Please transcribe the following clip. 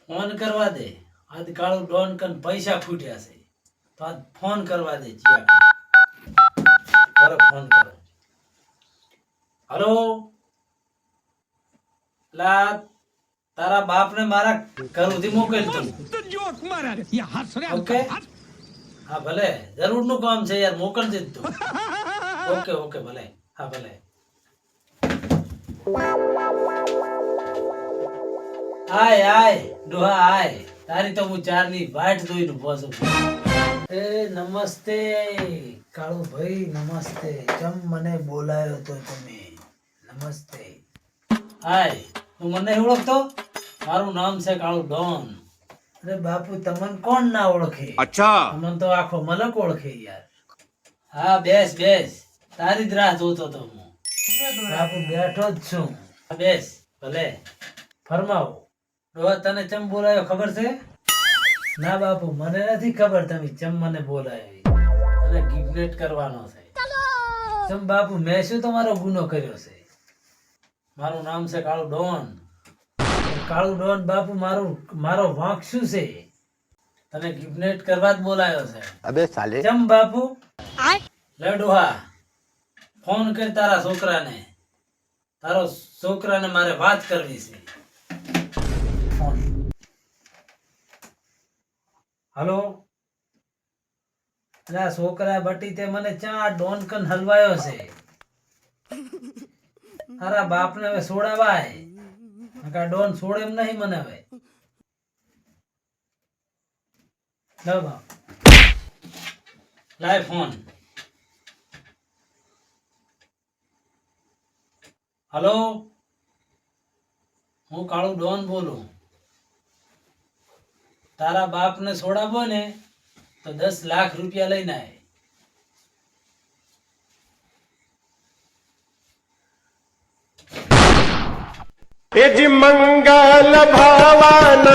Phone કરવા દે. આજ કાળું ડોન કન પૈસા ફૂટ્યા છે તો આજ ફોન કરવા દે. જીયા ફોન કરો. હલો, લા તારા બાપને મારા ઘર સુધી મોકલ તું. ઓકે, હા ભલે, જરૂર નું કામ છે યાર, મોકલજે તું. ઓકે ઓકે ભલે, હા ભલે. આય આય ડોહા આય, તારી તો હું ચારની વાટ જોઈને ઉભો છું. એ નમસ્તે કાળુ ભાઈ, નમસ્તે. કેમ મને બોલાયો તો તમે? નમસ્તે. હાય, તું મને નહીં ઓળખતો? મારું નામ છે કાળુ ડોન. અરે બાપુ, તમને કોણ ના ઓળખે? અચ્છા, તમને તો આખો મલક ઓળખે યાર. હા બેસ બેસ, તારી જ રાહ જોતો તો હું. બાપુ બેઠો જ છું. બેસ ભલે, ફરમાવો. ડોહા તને ચમ બોલાયો ખબર છે? ના બાપુ, મને નથી ખબર તમે ચમ મને બોલાયો. તને કિડનેપ કરવાનો છે. ચમ બાપુ, મેં શું તમારો ગુનો કર્યો છે? મારું નામ છે કાળુ ડોન. કાળુ ડોન બાપુ, મારો વાંક શું છે? તને કિડનેપ કરવા જ બોલાયો છે. અબે સાલે. ચમ બાપુ? લે ડોહા, ફોન કર તારા છોકરાને. તારો છોકરાને મારે વાત કરવી છે. ફોન. હલો. અલા છોકરા બટી, તે મને ચા ડોન કન હલવાયો છે. તારા બાપને હવે છોડાવાય. નકા ડોન છોડે એમ નહીં મને હવે. લો બાપ, લાય ફોન. હલો, હું કાળુ ડોન બોલું. તારા બાપને છોડાવો ને તો 10 લાખ રૂપિયા લઈને આય. એ જી મંગલ ભાવાના